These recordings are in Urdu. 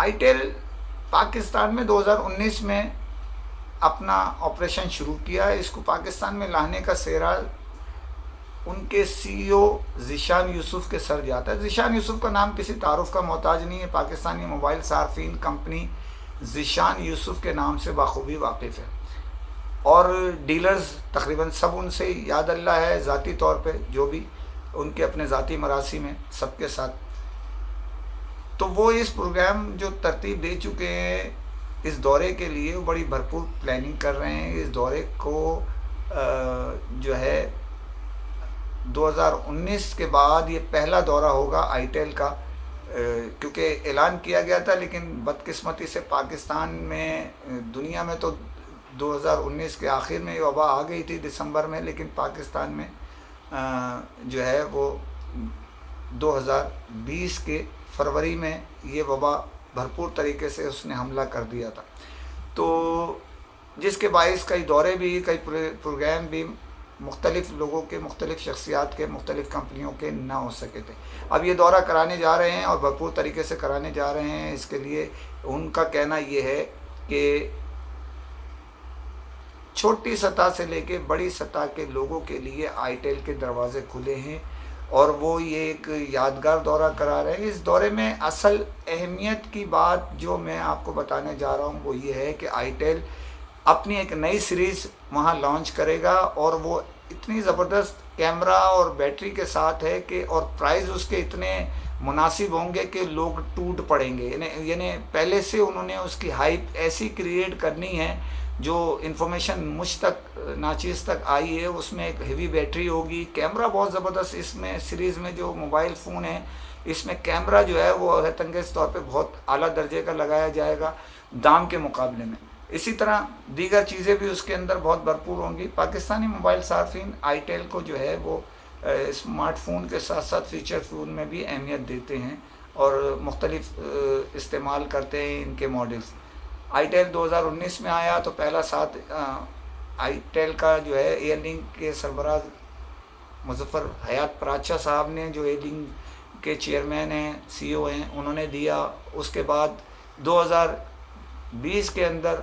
آئیٹیل پاکستان میں 2019 میں اپنا آپریشن شروع کیا ہے. اس کو پاکستان میں لانے کا سہرا ان کے سی او ذیشان یوسف کے سر جاتا ہے. ذیشان یوسف کا نام کسی تعارف کا محتاج نہیں ہے. پاکستانی موبائل صارفین کمپنی ذیشان یوسف کے نام سے بخوبی واقف ہے، اور ڈیلرز تقریباً سب ان سے یاد اللہ ہے ذاتی طور پہ، جو بھی ان کے اپنے ذاتی مراسم ہیں سب کے ساتھ. تو وہ اس پروگرام جو ترتیب دے چکے ہیں اس دورے کے لیے، وہ بڑی بھرپور پلاننگ کر رہے ہیں. اس دورے کو جو ہے 2019 کے بعد یہ پہلا دورہ ہوگا آئیٹیل کا، کیونکہ اعلان کیا گیا تھا، لیکن بدقسمتی سے پاکستان میں، دنیا میں تو 2019 کے آخر میں یہ وبا آ گئی تھی دسمبر میں، لیکن پاکستان میں جو ہے وہ 2020 کے فروری میں یہ وبا بھرپور طریقے سے اس نے حملہ کر دیا تھا. تو جس کے باعث کئی دورے بھی، کئی پروگرام بھی مختلف لوگوں کے، مختلف شخصیات کے، مختلف کمپنیوں کے نہ ہو سکے تھے. اب یہ دورہ کرانے جا رہے ہیں اور بھرپور طریقے سے کرانے جا رہے ہیں. اس کے لیے ان کا کہنا یہ ہے کہ چھوٹی سطح سے لے کے بڑی سطح کے لوگوں کے لیے آئیٹیل کے دروازے کھلے ہیں، اور وہ یہ ایک یادگار دورہ کرا رہے ہیں. اس دورے میں اصل اہمیت کی بات جو میں آپ کو بتانے جا رہا ہوں وہ یہ ہے کہ آئیٹیل اپنی ایک نئی سیریز وہاں لانچ کرے گا، اور وہ اتنی زبردست کیمرہ اور بیٹری کے ساتھ ہے کہ، اور پرائز اس کے اتنے مناسب ہوں گے کہ لوگ ٹوٹ پڑیں گے. یعنی پہلے سے انہوں نے اس کی ہائپ ایسی کریٹ کرنی ہے. جو انفارمیشن مجھ تک، ناچیز تک آئی ہے، اس میں ایک ہیوی بیٹری ہوگی، کیمرہ بہت زبردست اس میں سیریز میں جو موبائل فون ہے اس میں کیمرہ جو ہے وہ حیرت انگیز طور پہ بہت اعلیٰ درجے کا لگایا جائے گا دام کے مقابلے میں. اسی طرح دیگر چیزیں بھی اس کے اندر بہت بھرپور ہوں گی. پاکستانی موبائل صارفین آئیٹیل کو جو ہے وہ اسمارٹ فون کے ساتھ ساتھ فیچر فون میں بھی اہمیت دیتے ہیں اور مختلف استعمال کرتے ہیں ان کے ماڈلز. آئیٹیل 2019 میں آیا تو پہلا ساتھ آئیٹیل کا جو ہے ایئر لنک کے سربراہ مظفر حیات پراچا صاحب نے، جو ایئر لنک کے چیئرمین ہیں، سی او ہیں، انہوں نے دیا. اس کے بعد 2020 کے اندر،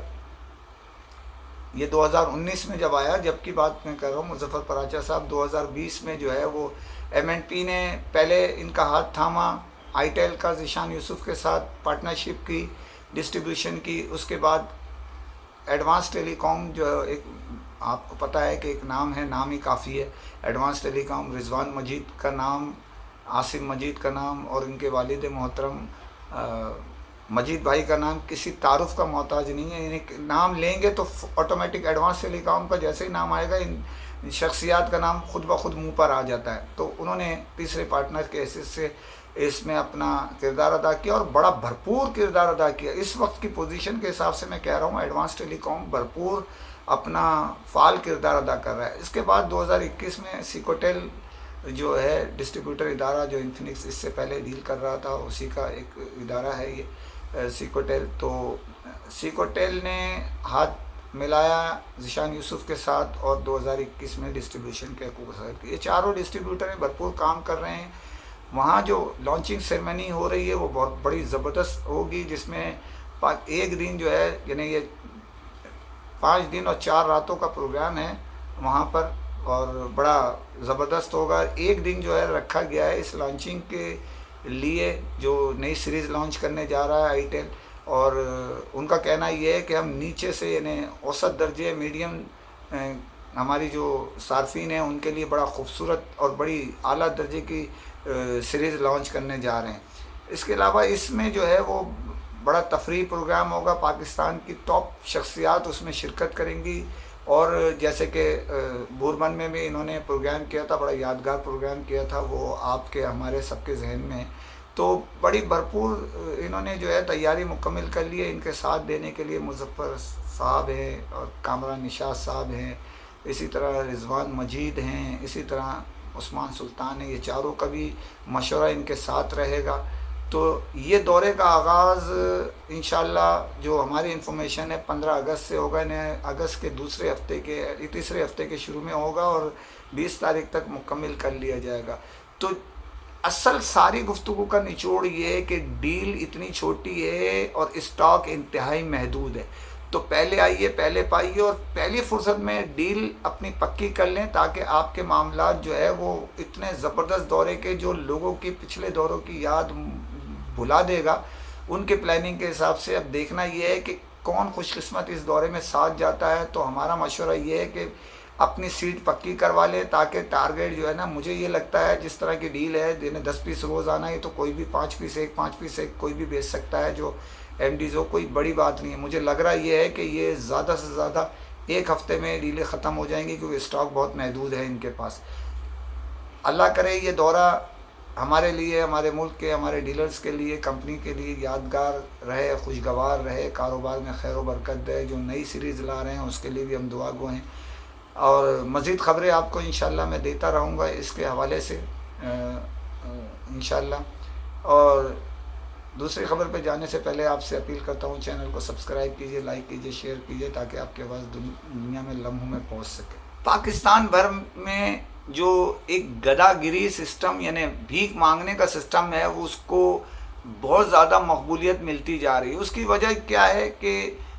یہ 2019 میں جب آیا، جب کی بات میں کر رہا ہوں، مظفر پراچا صاحب 2020 میں جو ہے وہ ایم اینڈ پی نے پہلے ان کا ہاتھ تھاما آئیٹیل کا ذیشان یوسف کے ساتھ پارٹنرشپ کی، ڈسٹریبیوشن کی. اس کے بعد ایڈوانس ٹیلی کام، جو ایک آپ کو پتہ ہے کہ ایک نام ہے، نام ہی کافی ہے، ایڈوانس ٹیلی کام، رضوان مجید کا نام، عاصم مجید کا نام، اور ان کے والد محترم مجید بھائی کا نام کسی تعارف کا محتاج نہیں ہے. یعنی نام لیں گے تو آٹومیٹک ایڈوانس ٹیلی کام کا جیسے ہی نام آئے گا ان شخصیات کا نام خود بخود منہ پر آ جاتا ہے. تو انہوں نے تیسرے پارٹنر کے حیثیت سے اس میں اپنا کردار ادا کیا، اور بڑا بھرپور کردار ادا کیا. اس وقت کی پوزیشن کے حساب سے میں کہہ رہا ہوں ایڈوانس ٹیلی کام بھرپور اپنا فعال کردار ادا کر رہا ہے. اس کے بعد 2021 میں سیکوٹیل جو ہے ڈسٹریبیوٹر ادارہ، جو انفینکس اس سے پہلے ڈیل کر رہا تھا، اسی کا ایک ادارہ ہے یہ سیکوٹیل. تو سیکوٹیل نے ہاتھ ملایا ذیشان یوسف کے ساتھ اور 2021 میں ڈسٹریبیوشن کے حقوق حاصل کیے. یہ چاروں ڈسٹریبیوٹر بھرپور کام کر رہے ہیں. وہاں جو لانچنگ سیرمنی ہو رہی ہے وہ بہت بڑی زبردست ہوگی، جس میں ایک دن جو ہے، یعنی یہ 5 دن اور 4 راتوں کا پروگرام ہے وہاں پر، اور بڑا زبردست ہوگا. ایک دن جو ہے رکھا گیا ہے اس لانچنگ کے لیے، جو نئی سیریز لانچ کرنے جا رہا ہے آئیٹیل. اور ان کا کہنا یہ ہے کہ ہم نیچے سے، یعنی اوسط درجے، میڈیم، ہماری جو صارفین ہیں ان کے لیے بڑا خوبصورت اور بڑی اعلیٰ درجے کی سیریز لانچ کرنے جا رہے ہیں. اس کے علاوہ اس میں جو ہے وہ بڑا تفریحی پروگرام ہوگا. پاکستان کی ٹاپ شخصیات اس میں شرکت کریں گی، اور جیسے کہ بوربن میں بھی انہوں نے پروگرام کیا تھا، بڑا یادگار پروگرام کیا تھا، وہ آپ کے، ہمارے سب کے ذہن میں. تو بڑی بھرپور انہوں نے جو ہے تیاری مکمل کر لی ہے. ان کے ساتھ دینے کے لیے مظفر صاحب ہیں، اور کامران نشاط صاحب ہیں، اسی طرح رضوان مجید ہیں، اسی طرح عثمان سلطان ہے. یہ چاروں کا بھی مشورہ ان کے ساتھ رہے گا. تو یہ دورے کا آغاز انشاءاللہ جو ہماری انفارمیشن ہے 15 اگست سے ہوگا. اگست کے تیسرے ہفتے کے شروع میں ہوگا اور 20 تاریخ تک مکمل کر لیا جائے گا. تو اصل ساری گفتگو کا نچوڑ یہ ہے کہ ڈیل اتنی چھوٹی ہے اور اسٹاک انتہائی محدود ہے، تو پہلے آئیے، پہلے پائیے اور پہلی فرصت میں ڈیل اپنی پکی کر لیں، تاکہ آپ کے معاملات جو ہے وہ اتنے زبردست دورے کے جو لوگوں کی پچھلے دوروں کی یاد بھلا دے گا، ان کے پلاننگ کے حساب سے اب دیکھنا یہ ہے کہ کون خوش قسمت اس دورے میں ساتھ جاتا ہے۔ تو ہمارا مشورہ یہ ہے کہ اپنی سیٹ پکی کروا لے، تاکہ ٹارگیٹ جو ہے نا، مجھے یہ لگتا ہے جس طرح کی ڈیل ہے، دن 10 پیس روز آنا ہے، تو کوئی بھی 5 پیس ایک 5 پیس ایک کوئی بھی بیچ سکتا ہے جو ایم ڈیز ہو، کوئی بڑی بات نہیں ہے۔ مجھے لگ رہا یہ ہے کہ یہ زیادہ سے زیادہ ایک ہفتے میں ڈیلیں ختم ہو جائیں گی، کیونکہ اسٹاک بہت محدود ہے ان کے پاس۔ اللہ کرے یہ دورہ ہمارے لیے، ہمارے ملک کے، ہمارے ڈیلرز کے لیے، کمپنی کے لیے یادگار رہے، خوشگوار رہے، کاروبار میں خیر و برکت دے۔ جو نئی سیریز لا رہے ہیں اس کے لیے بھی ہم دعا گو ہیں، اور مزید خبریں آپ کو انشاءاللہ میں دیتا رہوں گا اس کے حوالے سے انشاءاللہ۔ اور دوسری خبر پہ جانے سے پہلے آپ سے اپیل کرتا ہوں، چینل کو سبسکرائب کیجئے، لائک کیجئے، شیئر کیجئے، تاکہ آپ کے آواز دنیا میں لمحوں میں پہنچ سکے۔ پاکستان بھر میں جو ایک گدا گری سسٹم یعنی بھیک مانگنے کا سسٹم ہے، وہ اس کو بہت زیادہ مقبولیت ملتی جا رہی ہے۔ اس کی وجہ کیا ہے کہ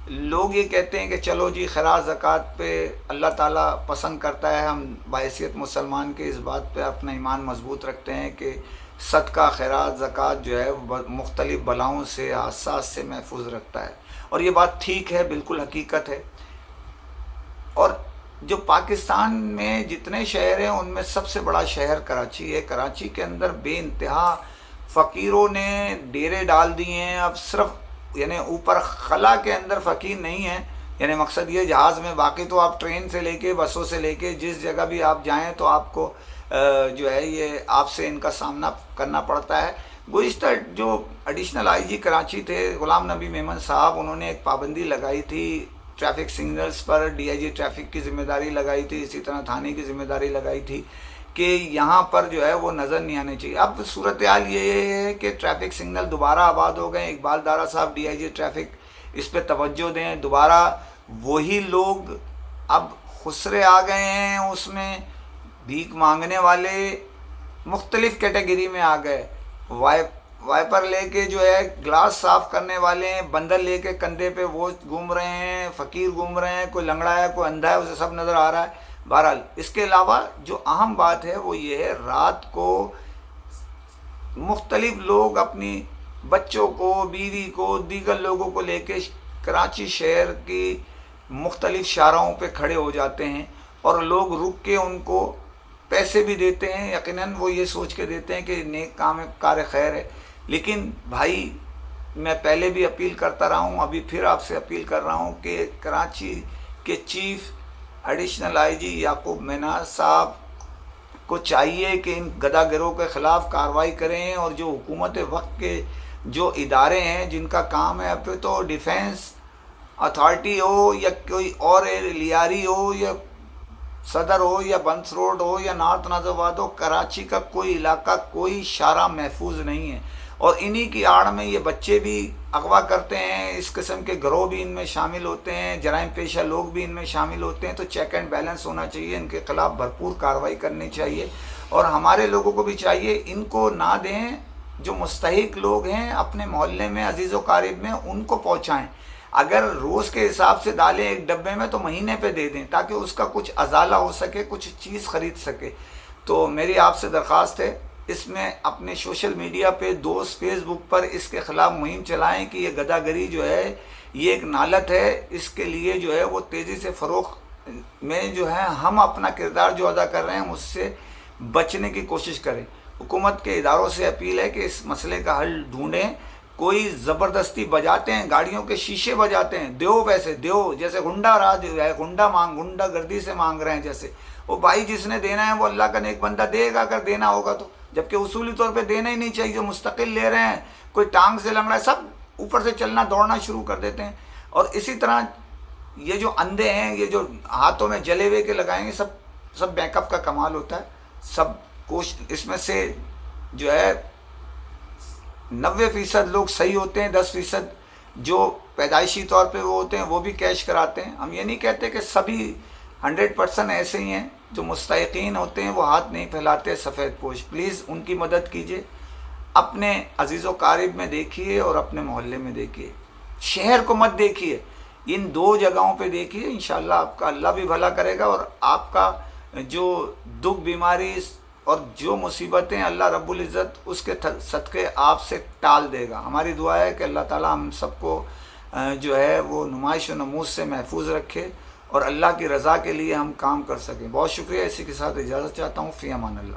لوگ یہ کہتے ہیں کہ چلو جی خراج زکوٰۃ پہ اللہ تعالیٰ پسند کرتا ہے، ہم بحیثیت مسلمان کے اس بات پہ اپنا ایمان مضبوط رکھتے ہیں کہ صدقہ خیرات زکوٰۃ جو ہے مختلف بلاؤں سے حادثات سے محفوظ رکھتا ہے، اور یہ بات ٹھیک ہے، بالکل حقیقت ہے۔ اور جو پاکستان میں جتنے شہر ہیں ان میں سب سے بڑا شہر کراچی ہے۔ کراچی کے اندر بے انتہا فقیروں نے ڈیرے ڈال دیے ہیں۔ اب صرف یعنی اوپر خلا کے اندر فقیر نہیں ہیں، یعنی مقصد یہ جہاز میں، باقی تو آپ ٹرین سے لے کے، بسوں سے لے کے جس جگہ بھی آپ جائیں تو آپ کو جو ہے یہ آپ سے ان کا سامنا کرنا پڑتا ہے۔ گزشتہ جو ایڈیشنل آئی جی کراچی تھے غلام نبی میمن صاحب، انہوں نے ایک پابندی لگائی تھی ٹریفک سگنلز پر، ڈی آئی جی ٹریفک کی ذمہ داری لگائی تھی، اسی طرح تھانے کی ذمہ داری لگائی تھی کہ یہاں پر جو ہے وہ نظر نہیں آنے چاہیے۔ اب صورتحال یہ ہے کہ ٹریفک سگنل دوبارہ آباد ہو گئے، اقبال دارا صاحب ڈی آئی جی ٹریفک اس پہ توجہ دیں، دوبارہ وہی لوگ اب خسرے آ گئے ہیں، اس میں بھیک مانگنے والے مختلف کیٹیگری میں آ گئے، وائپر لے کے جو ہے گلاس صاف کرنے والے ہیں، بندر لے کے کندھے پہ وہ گھوم رہے ہیں، فقیر گھوم رہے ہیں، کوئی لنگڑا ہے، کوئی اندھا ہے، اسے سب نظر آ رہا ہے۔ بہرحال اس کے علاوہ جو اہم بات ہے وہ یہ ہے، رات کو مختلف لوگ اپنی بچوں کو، بیوی کو، دیگر لوگوں کو لے کے کراچی شہر کی مختلف شاہراہوں پہ کھڑے ہو جاتے ہیں، اور لوگ رک کے ان کو پیسے بھی دیتے ہیں، یقیناً وہ یہ سوچ کے دیتے ہیں کہ نیک کام کار خیر ہے۔ لیکن بھائی میں پہلے بھی اپیل کرتا رہا ہوں، ابھی پھر آپ سے اپیل کر رہا ہوں کہ کراچی کے چیف ایڈیشنل آئی جی یعقوب مینا صاحب کو چاہیے کہ ان گدا گروہ کے خلاف کارروائی کریں، اور جو حکومت وقت کے جو ادارے ہیں جن کا کام ہے، اب تو ڈیفینس اتھارٹی ہو یا کوئی اور لیاری ہو یا صدر ہو یا بنس روڈ ہو یا نارتھ نازآباد ہو، کراچی کا کوئی علاقہ، کوئی شارع محفوظ نہیں ہے، اور انہی کی آڑ میں یہ بچے بھی اغوا کرتے ہیں، اس قسم کے گروہ بھی ان میں شامل ہوتے ہیں، جرائم پیشہ لوگ بھی ان میں شامل ہوتے ہیں۔ تو چیک اینڈ بیلنس ہونا چاہیے، ان کے خلاف بھرپور کارروائی کرنی چاہیے، اور ہمارے لوگوں کو بھی چاہیے ان کو نہ دیں، جو مستحق لوگ ہیں اپنے محلے میں، عزیز و قارب میں، ان کو پہنچائیں۔ اگر روز کے حساب سے ڈالیں ایک ڈبے میں تو مہینے پہ دے دیں، تاکہ اس کا کچھ ازالہ ہو سکے، کچھ چیز خرید سکے۔ تو میری آپ سے درخواست ہے، اس میں اپنے سوشل میڈیا پہ، دوست فیس بک پر اس کے خلاف مہم چلائیں کہ یہ گدا گری جو ہے یہ ایک نالت ہے، اس کے لیے جو ہے وہ تیزی سے فروغ میں جو ہے ہم اپنا کردار جو ادا کر رہے ہیں اس سے بچنے کی کوشش کریں۔ حکومت کے اداروں سے اپیل ہے کہ اس مسئلے کا حل ڈھونڈیں۔ کوئی زبردستی بجاتے ہیں، گاڑیوں کے شیشے بجاتے ہیں، دیو پیسے دیو، جیسے گنڈا راج ہے، گنڈا گردی سے مانگ رہے ہیں جیسے۔ وہ بھائی جس نے دینا ہے وہ اللہ کا نیک بندہ دے گا اگر دینا ہوگا تو، جبکہ اصولی طور پہ دینا ہی نہیں چاہیے۔ جو مستقل لے رہے ہیں، کوئی ٹانگ سے لنگڑا ہے، سب اوپر سے چلنا دوڑنا شروع کر دیتے ہیں۔ اور اسی طرح یہ جو اندھے ہیں، یہ جو ہاتھوں میں جلے ہوئے کے لگائیں گے، سب بیک اپ کا کمال ہوتا ہے۔ سب اس میں سے جو ہے 90% لوگ صحیح ہوتے ہیں، 10% جو پیدائشی طور پہ وہ ہوتے ہیں وہ بھی کیش کراتے ہیں۔ ہم یہ نہیں کہتے کہ سبھی 100% ایسے ہی ہیں، جو مستحقین ہوتے ہیں وہ ہاتھ نہیں پھیلاتے سفید پوش، پلیز ان کی مدد کیجیے. اپنے عزیز و قارب میں دیکھیے اور اپنے محلے میں دیکھیے، شہر کو مت دیکھیے، ان دو جگہوں پہ دیکھیے. انشاءاللہ آپ کا اللہ بھی بھلا کرے گا، اور آپ کا جو دکھ بیماری اور جو مصیبتیں اللہ رب العزت اس کے صدقے آپ سے ٹال دے گا. ہماری دعا ہے کہ اللہ تعالی ہم سب کو جو ہے وہ نمائش و نمود سے محفوظ رکھے اور اللہ کی رضا کے لیے ہم کام کر سکیں. بہت شکریہ. اسی کے ساتھ اجازت چاہتا ہوں. فی امان اللہ.